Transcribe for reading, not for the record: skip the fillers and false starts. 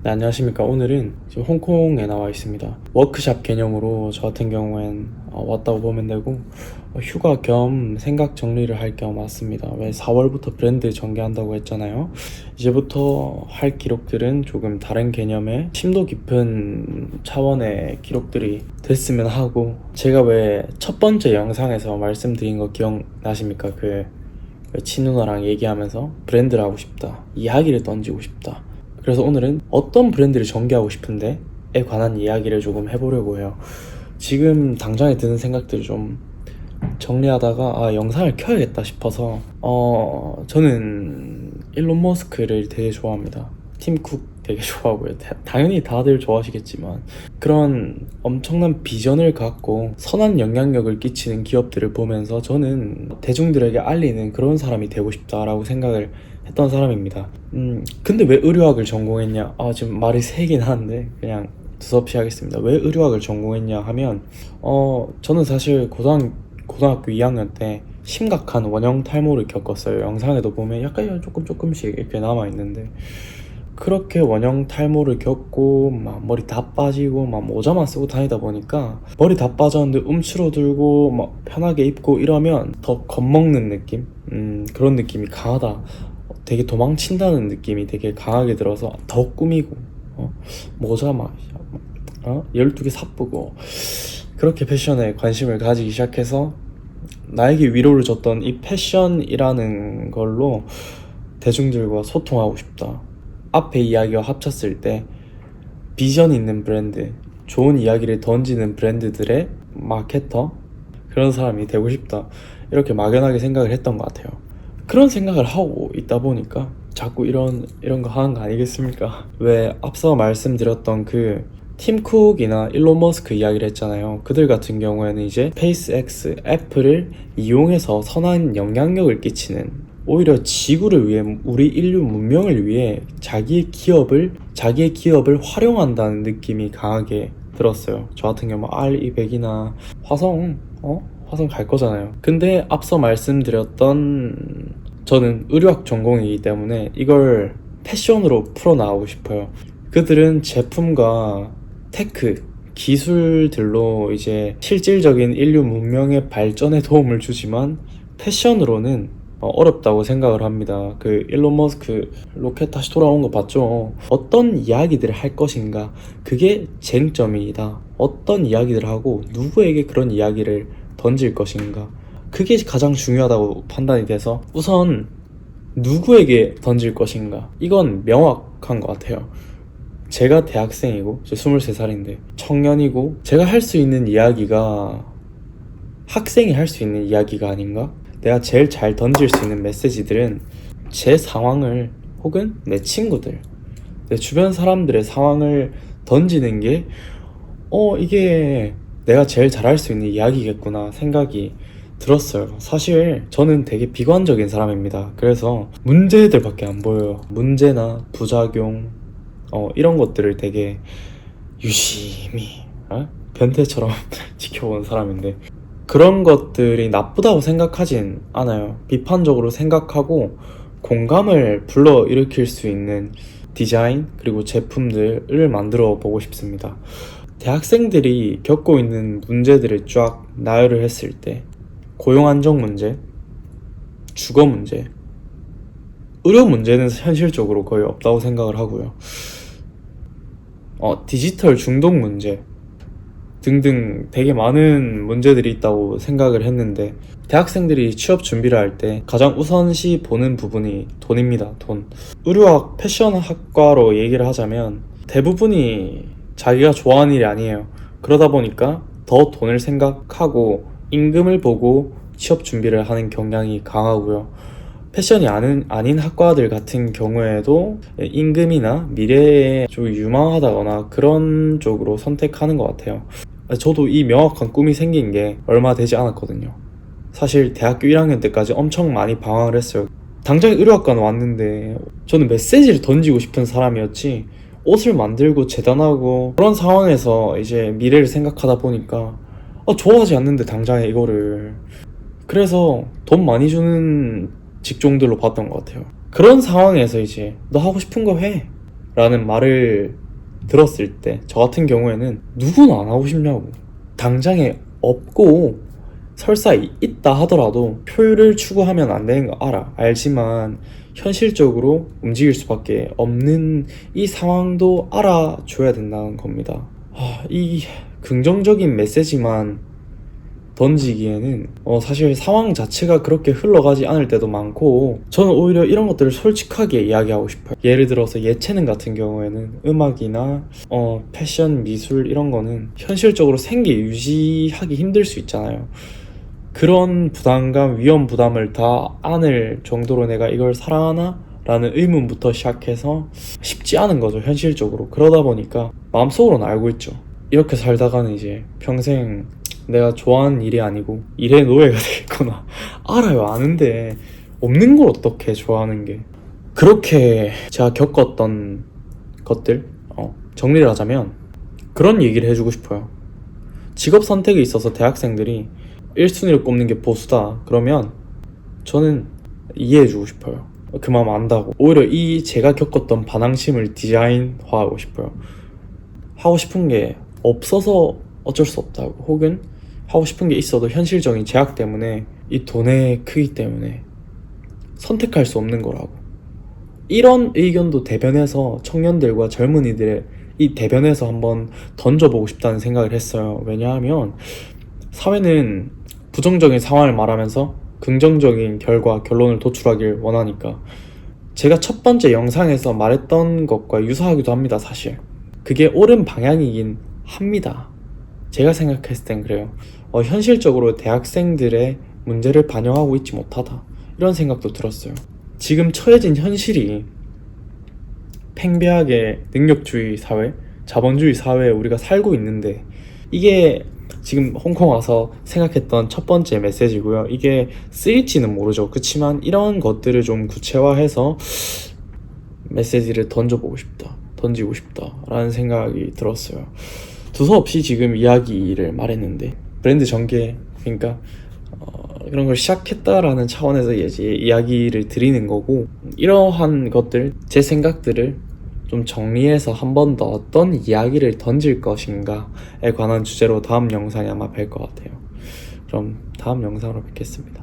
네, 안녕하십니까. 오늘은 지금 홍콩에 나와 있습니다. 워크샵 개념으로 저 같은 경우엔 왔다고 보면 되고, 휴가 겸 생각 정리를 할 겸 왔습니다. 왜 4월부터 브랜드 전개한다고 했잖아요. 이제부터 할 기록들은 조금 다른 개념의 심도 깊은 차원의 기록들이 됐으면 하고, 제가 왜 첫 번째 영상에서 말씀드린 거 기억나십니까? 그 친누나랑 얘기하면서 브랜드를 하고 싶다, 이야기를 던지고 싶다. 그래서 오늘은 어떤 브랜드를 전개하고 싶은데에 관한 이야기를 조금 해보려고 해요. 지금 당장에 드는 생각들을 좀 정리하다가 영상을 켜야겠다 싶어서 저는 일론 머스크를 되게 좋아합니다. 팀 쿡 되게 좋아하고요. 당연히 다들 좋아하시겠지만 그런 엄청난 비전을 갖고 선한 영향력을 끼치는 기업들을 보면서 저는 대중들에게 알리는 그런 사람이 되고 싶다라고 생각을 했던 사람입니다. 근데 왜 의료학을 전공했냐? 지금 말이 세긴 하는데 그냥 두서없이 하겠습니다. 왜 의료학을 전공했냐 하면 저는 사실 고등학교 2학년 때 심각한 원형 탈모를 겪었어요. 영상에도 보면 약간 조금씩 이렇게 남아있는데, 그렇게 원형 탈모를 겪고 막 머리 다 빠지고 막 모자만 쓰고 다니다 보니까 머리 다 빠졌는데 움츠러들고 막 편하게 입고 이러면 더 겁먹는 느낌? 그런 느낌이 강하다. 되게 도망친다는 느낌이 되게 강하게 들어서 더 꾸미고 모자 막 12개 사쁘고 그렇게 패션에 관심을 가지기 시작해서 나에게 위로를 줬던 이 패션이라는 걸로 대중들과 소통하고 싶다. 앞에 이야기와 합쳤을 때 비전 있는 브랜드, 좋은 이야기를 던지는 브랜드들의 마케터, 그런 사람이 되고 싶다, 이렇게 막연하게 생각을 했던 것 같아요. 그런 생각을 하고 있다 보니까 자꾸 이런 거 하는 거 아니겠습니까? 왜 앞서 말씀드렸던 그 팀 쿡이나 일론 머스크 이야기를 했잖아요. 그들 같은 경우에는 이제 스페이스X, 애플을 이용해서 선한 영향력을 끼치는, 오히려 지구를 위해, 우리 인류 문명을 위해 자기의 기업을 활용한다는 느낌이 강하게 들었어요. 저 같은 경우 R200이나 화성 갈 거잖아요. 근데 앞서 말씀드렸던, 저는 의료학 전공이기 때문에 이걸 패션으로 풀어나가고 싶어요. 그들은 제품과 테크, 기술들로 이제 실질적인 인류 문명의 발전에 도움을 주지만 패션으로는 어렵다고 생각을 합니다. 그 일론 머스크 로켓 다시 돌아온 거 봤죠? 어떤 이야기들을 할 것인가, 그게 쟁점이다. 어떤 이야기들을 하고 누구에게 그런 이야기를 던질 것인가, 그게 가장 중요하다고 판단이 돼서 우선 누구에게 던질 것인가, 이건 명확한 것 같아요. 제가 대학생이고, 저 23살인데 청년이고, 제가 할 수 있는 이야기가 학생이 할 수 있는 이야기가 아닌가? 내가 제일 잘 던질 수 있는 메시지들은 제 상황을, 혹은 내 친구들, 내 주변 사람들의 상황을 던지는 게 이게 내가 제일 잘할 수 있는 이야기겠구나 생각이 들었어요. 사실 저는 되게 비관적인 사람입니다. 그래서 문제들밖에 안 보여요. 문제나 부작용 이런 것들을 되게 유심히 변태처럼 지켜본 사람인데, 그런 것들이 나쁘다고 생각하진 않아요. 비판적으로 생각하고 공감을 불러일으킬 수 있는 디자인 그리고 제품들을 만들어 보고 싶습니다. 대학생들이 겪고 있는 문제들을 쫙 나열을 했을 때 고용 안정 문제, 주거 문제, 의료 문제는 현실적으로 거의 없다고 생각을 하고요. 디지털 중독 문제 등등 되게 많은 문제들이 있다고 생각을 했는데, 대학생들이 취업 준비를 할 때 가장 우선시 보는 부분이 돈입니다. 돈. 의료학 패션학과로 얘기를 하자면 대부분이 자기가 좋아하는 일이 아니에요. 그러다 보니까 더 돈을 생각하고 임금을 보고 취업 준비를 하는 경향이 강하고요. 패션이 아닌 학과들 같은 경우에도 임금이나 미래에 좀 유망하다거나 그런 쪽으로 선택하는 것 같아요. 저도 이 명확한 꿈이 생긴 게 얼마 되지 않았거든요. 사실 대학교 1학년 때까지 엄청 많이 방황을 했어요. 당장 의료학과는 왔는데 저는 메시지를 던지고 싶은 사람이었지, 옷을 만들고 재단하고 그런 상황에서 이제 미래를 생각하다 보니까 좋아하지 않는데 당장에 이거를, 그래서 돈 많이 주는 직종들로 봤던 것 같아요. 그런 상황에서 이제 너 하고 싶은 거 해 라는 말을 들었을 때 저 같은 경우에는 누구나 안 하고 싶냐고. 당장에 없고 설사 있다 하더라도 효율을 추구하면 안 되는 거 알지만 현실적으로 움직일 수밖에 없는 이 상황도 알아줘야 된다는 겁니다. 이 긍정적인 메시지만 던지기에는 사실 상황 자체가 그렇게 흘러가지 않을 때도 많고, 저는 오히려 이런 것들을 솔직하게 이야기하고 싶어요. 예를 들어서 예체능 같은 경우에는 음악이나 패션, 미술 이런 거는 현실적으로 생계 유지하기 힘들 수 있잖아요. 그런 부담감, 위험 부담을 다 안을 정도로 내가 이걸 사랑하나? 라는 의문부터 시작해서 쉽지 않은 거죠, 현실적으로. 그러다 보니까 마음속으로는 알고 있죠. 이렇게 살다가는 이제 평생 내가 좋아하는 일이 아니고 일의 노예가 되겠구나. 알아요, 아는데 없는 걸 어떻게 좋아하는 게. 그렇게 제가 겪었던 것들 정리를 하자면 그런 얘기를 해주고 싶어요. 직업 선택에 있어서 대학생들이 1순위를 꼽는 게 보수다 그러면 저는 이해해주고 싶어요. 그 마음 안다고. 오히려 이 제가 겪었던 반항심을 디자인화하고 싶어요. 하고 싶은 게 없어서 어쩔 수 없다고, 혹은 하고 싶은 게 있어도 현실적인 제약 때문에, 이 돈의 크기 때문에 선택할 수 없는 거라고. 이런 의견도 대변해서 청년들과 젊은이들의 이 대변에서 한번 던져보고 싶다는 생각을 했어요. 왜냐하면 사회는 부정적인 상황을 말하면서 긍정적인 결론을 도출하길 원하니까. 제가 첫 번째 영상에서 말했던 것과 유사하기도 합니다, 사실. 그게 옳은 방향이긴 합니다. 제가 생각했을 땐 그래요. 현실적으로 대학생들의 문제를 반영하고 있지 못하다, 이런 생각도 들었어요. 지금 처해진 현실이 팽배하게 능력주의 사회, 자본주의 사회에 우리가 살고 있는데, 이게 지금 홍콩 와서 생각했던 첫 번째 메시지고요. 이게 쓰일지는 모르죠. 그렇지만 이런 것들을 좀 구체화해서 메시지를 던지고 싶다 라는 생각이 들었어요. 두서없이 지금 이야기를 말했는데, 브랜드 전개, 그러니까 그런 걸 시작했다라는 차원에서 이야기를 드리는 거고, 이러한 것들, 제 생각들을 좀 정리해서 한 번 더 어떤 이야기를 던질 것인가에 관한 주제로 다음 영상에 아마 뵐 것 같아요. 그럼 다음 영상으로 뵙겠습니다.